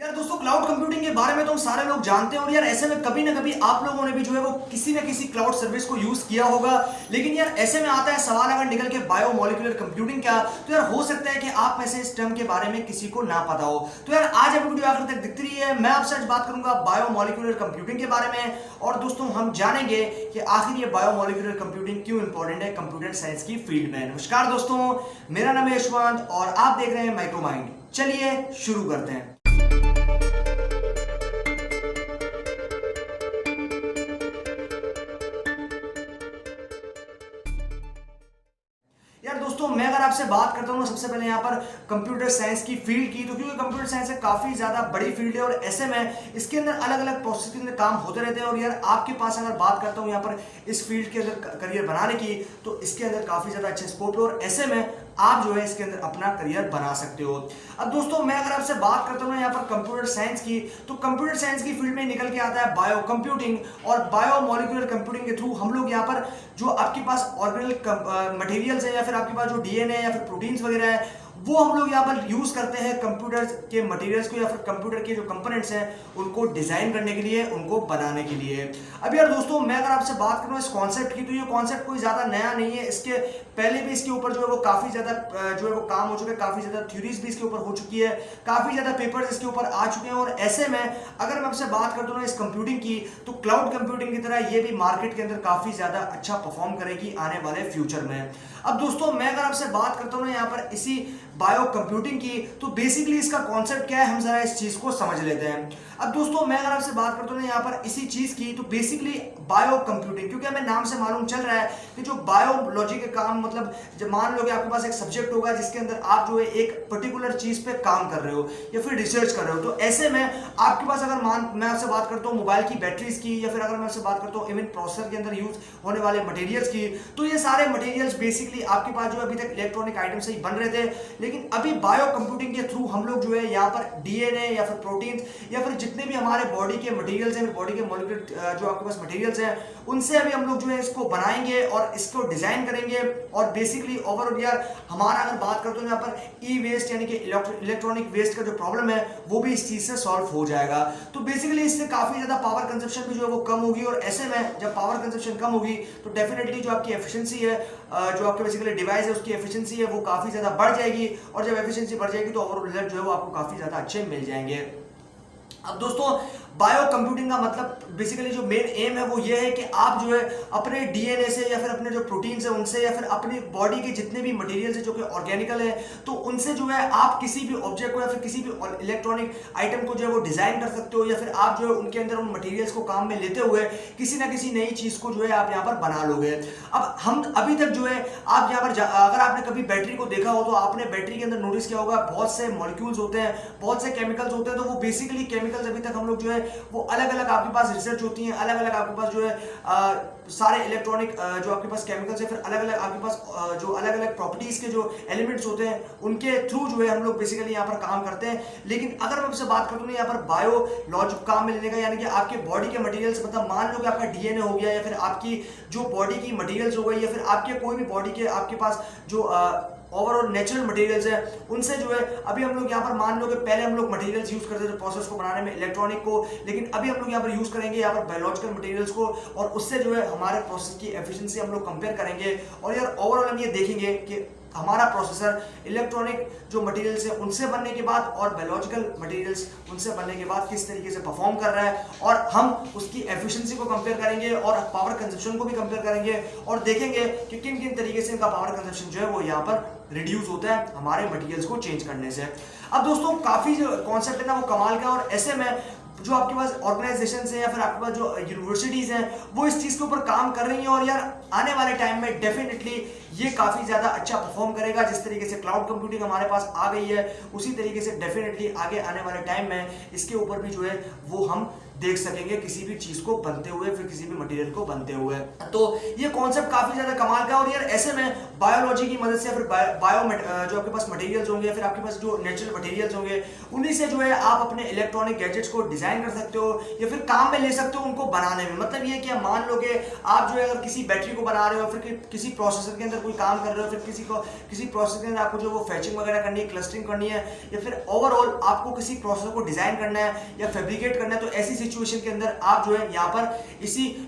यार दोस्तों, cloud computing के बारे में तो हम सारे लोग जानते हैं और यार ऐसे में कभी ना कभी आप लोगों ने भी जो है वो किसी न किसी क्लाउड सर्विस को यूज किया होगा। लेकिन यार ऐसे में आता है सवाल, अगर निकल के बायोमोलिकुलर कंप्यूटिंग क्या, तो यार हो सकता है कि आप में से इस टर्म के बारे में किसी को ना पता हो। तो यार आज अभी वीडियो आखिर तक दिखती रही है, मैं आपसे आज बात करूंगा बायोमोलिकुलर कंप्यूटिंग के बारे में। और दोस्तों हम जानेंगे कि आखिर ये बायोमोलिकुलर कंप्यूटिंग क्यों इंपॉर्टेंट है कंप्यूटर साइंस की फील्ड में। नमस्कार दोस्तों, मेरा नाम है यशवंत और आप देख रहे हैं माइक्रोमाइंड। चलिए शुरू करते हैं। यार दोस्तों, मैं अगर आपसे बात करता हूँ सबसे पहले यहाँ पर कंप्यूटर साइंस की फील्ड की, तो क्योंकि कंप्यूटर साइंस एक काफी ज्यादा बड़ी फील्ड है और ऐसे में इसके अंदर अलग अलग प्रोसेस के अंदर काम होते रहते हैं। और यार आपके पास अगर बात करता हूँ यहाँ पर इस फील्ड के अंदर करियर बनाने की, तो इसके अंदर काफी ज्यादा अच्छा स्कोप है और ऐसे में आप जो है इसके अंदर अपना करियर बना सकते हो। अब दोस्तों मैं अगर आपसे बात करता हूँ यहाँ पर कंप्यूटर साइंस की, तो कंप्यूटर साइंस की फील्ड में निकल के आता है बायो कंप्यूटिंग। और बायोमोलिकुलर कंप्यूटिंग के थ्रू हम लोग यहाँ पर जो आपके पास ऑर्गेनिक मटेरियल्स है या फिर आपके पास जो डीएनए या फिर प्रोटीन्स वगैरह है, वो हम लोग यहाँ पर यूज करते हैं कंप्यूटर के मटेरियल्स को या फिर कंप्यूटर के जो कंपोनेंट्स हैं उनको डिजाइन करने के लिए, उनको बनाने के लिए। अब यार दोस्तों मैं अगर आपसे बात करूँ इस कॉन्सेप्ट की, तो ये कॉन्सेप्ट कोई ज्यादा नया नहीं है। इसके पहले भी इसके ऊपर जो है वो काफी ज्यादा जो है वो काम हो चुका है, काफी ज्यादा थ्योरीज भी इसके ऊपर हो चुकी है, काफी ज्यादा पेपर्स इसके ऊपर आ चुके हैं। और ऐसे में अगर मैं आपसे बात करता हूँ इस कंप्यूटिंग की, तो क्लाउड कंप्यूटिंग की तरह ये भी मार्केट के अंदर काफी ज्यादा अच्छा परफॉर्म करेगी आने वाले फ्यूचर में। अब दोस्तों मैं अगर आपसे बात करता हूँ यहाँ पर इसी बायो कंप्यूटिंग की, तो बेसिकली इसका कॉन्सेप्ट क्या है, हम जरा इस चीज को समझ लेते हैं। अब दोस्तों मैं अगर आपसे बात करता हूँ यहाँ पर इसी चीज की, तो बेसिकली बायो कंप्यूटिंग, क्योंकि हमें नाम से मालूम चल रहा है कि जो बायोलॉजी के काम, मतलब जब मान लो कि आपके पास एक सब्जेक्ट होगा जिसके अंदर आप जो है एक पर्टिकुलर चीज पे काम कर रहे हो या फिर रिसर्च कर रहे हो, तो ऐसे में आपके पास अगर मैं आपसे बात करता हूँ मोबाइल की बैटरीज की, या फिर अगर मैं आपसे बात करता हूँ इवन प्रोसेसर के अंदर यूज होने वाले मटेरियल्स की, तो ये सारे मटेरियल्स बेसिकली आपके पास जो अभी तक इलेक्ट्रॉनिक आइटम से ही बन रहे थे। लेकिन अभी बायो कंप्यूटिंग के थ्रू हम लोग जो है यहाँ पर डीएनए या फिर प्रोटीन्स या फिर जितने भी हमारे बॉडी के मटेरियल्स हैं, बॉडी के मॉलिक्यूलर जो आपके पास मटेरियल्स हैं, उनसे अभी हम लोग जो है इसको बनाएंगे और इसको डिजाइन करेंगे। और बेसिकली ओवरऑल यार हमारा अगर बात करते हो यहाँ पर ई वेस्ट यानी कि इलेक्ट्रॉनिक वेस्ट का जो प्रॉब्लम है वो भी इस चीज से सॉल्व हो जाएगा। तो बेसिकली इससे काफी ज्यादा पावर कंजप्शन भी जो है वो कम होगी। और ऐसे में जब पावर कंजप्शन कम होगी तो डेफिनेटली जो आपकी एफिशिएंसी है, जो आपके बेसिकली डिवाइस है उसकी एफिशिएंसी है वो काफी ज्यादा बढ़ जाएगी। और जब एफिशिएंसी बढ़ जाएगी तो ओवरऑल रिजल्ट जो है वो आपको काफी ज्यादा अच्छे मिल जाएंगे। अब दोस्तों बायो कंप्यूटिंग का मतलब बेसिकली जो मेन एम है वो ये है कि आप जो है अपने डीएनए से या फिर अपने जो प्रोटीन्स है उनसे या फिर अपनी बॉडी के जितने भी मटेरियल्स है जो कि ऑर्गेनिकल है, तो उनसे जो है आप किसी भी ऑब्जेक्ट को या फिर किसी भी इलेक्ट्रॉनिक आइटम को जो है वो डिजाइन कर सकते हो, या फिर आप जो है उनके अंदर उन मटेरियल्स को काम में लेते हुए किसी ना किसी नई चीज को जो है आप यहाँ पर बना लोगे। अब हम अभी तक जो है आप यहाँ पर अगर आपने कभी बैटरी को देखा हो तो आपने बैटरी के अंदर नोटिस किया होगा बहुत से मॉलिक्यूल्स होते हैं, बहुत से केमिकल्स होते हैं। तो वो बेसिकली केमिकल्स अभी तक हम लोग जो है वो अलग अलग आपके पास रिसर्च होती है, अलग अलग आपके पास जो है सारे इलेक्ट्रॉनिक जो आपके पास केमिकल्स है, फिर अलग अलग आपके पास जो अलग अलग प्रॉपर्टीज के जो एलिमेंट्स होते हैं उनके थ्रू जो है हम लोग बेसिकली यहाँ पर काम करते हैं। लेकिन अगर मैं आपसे बात करूँ यहाँ पर बायोलॉजी काम में लेने का, यानी कि आपके बॉडी के मटेरियल्स, मतलब मान लो कि आपका डीएनए हो गया या फिर आपकी जो बॉडी की मटेरियल्स हो गई या फिर आपके कोई भी बॉडी के आपके पास जो ओवरऑल नेचुरल मटेरियल्स है, उनसे जो है अभी हम लोग यहाँ पर मान लो कि पहले हम लोग मटेरियल्स यूज करते थे प्रोसेस को बनाने में इलेक्ट्रॉनिक को, लेकिन अभी हम लोग यहाँ पर यूज करेंगे यहाँ पर बायोलॉजिकल मटेरियल्स को, और उससे जो है हमारे प्रोसेस की एफिशिएंसी हम लोग कंपेयर करेंगे। और यार ओवरऑल हम ये देखेंगे कि हमारा प्रोसेसर इलेक्ट्रॉनिक जो मटेरियल्स है उनसे बनने के बाद और बायोलॉजिकल मटेरियल्स उनसे बनने के बाद किस तरीके से परफॉर्म कर रहा है, और हम उसकी एफिशिएंसी को कंपेयर करेंगे और पावर कंजप्शन को भी कंपेयर करेंगे और देखेंगे कि किन किन तरीके से इनका पावर कंजप्शन जो है वो यहाँ पर रिड्यूस होता है हमारे मटेरियल्स को चेंज करने से। अब दोस्तों काफी जो कॉन्सेप्ट है ना वो कमाल का, और ऐसे में जो आपके पास ऑर्गेनाइजेशंस हैं या फिर आपके पास जो यूनिवर्सिटीज हैं वो इस चीज के ऊपर काम कर रही हैं। और यार आने वाले टाइम में डेफिनेटली ये काफी ज्यादा अच्छा परफॉर्म करेगा। जिस तरीके से क्लाउड कंप्यूटिंग हमारे पास आ गई है उसी तरीके से डेफिनेटली आगे आने वाले टाइम में इसके ऊपर भी जो है वो हम देख सकेंगे किसी भी चीज को बनते हुए, फिर किसी भी मटेरियल को बनते हुए। तो ये कॉन्सेप्ट काफी ज्यादा कमाल का है। और यार ऐसे में बायोलॉजी की मदद से, फिर जो आपके पास मटेरियल्स होंगे, फिर आपके पास जो नेचुरल मटेरियल्स होंगे, उन्हीं से जो है आप अपने इलेक्ट्रॉनिक गैजेट्स को डिजाइन कर सकते हो या फिर काम में ले सकते हो उनको बनाने में। मतलब ये कि मान लो कि आप जो है अगर किसी बैटरी को बना रहे हो, फिर किसी प्रोसेसर के अंदर कोई काम कर रहे हो, फिर किसी प्रोसेसर के अंदर आपको जो वो फैचिंग वगैरह करनी है, क्लस्टरिंग करनी है, या फिर ओवरऑल आपको किसी प्रोसेसर को डिजाइन करना है या फैब्रिकेट करना है, तो ऐसी सिचुएशन के अंदर आप जो है यहाँ पर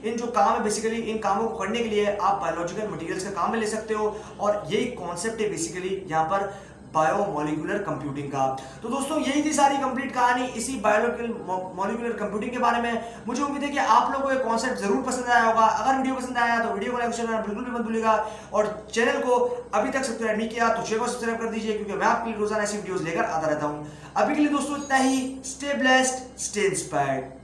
इन जो काम है बेसिकली, इन कामों को करने के लिए आप बायोलॉजिकल मटेरियल्स का काम में ले सकते हो। और यही कॉन्सेप्ट है बेसिकली यहाँ पर बायोमोलिकुलर कंप्यूटिंग का। तो दोस्तों यही थी सारी कंप्लीट कहानी इसी बायोलॉजिकल मॉलिक्यूलर कंप्यूटिंग के बारे में। मुझे उम्मीद है कि आप लोगों को ये कॉन्सेप्ट जरूर पसंद आया होगा। अगर वीडियो पसंद आया तो वीडियो को लाइक करना बिल्कुल भी मत भूलिएगा, और चैनल को अभी तक सब्सक्राइब नहीं किया तो चैनल को सब्सक्राइब कर दीजिए, क्योंकि मैं आपके लिए रोजाना ऐसी वीडियोस लेकर आता रहता हूं। अभी के लिए दोस्तों इतना ही। Stay blessed, stay inspired.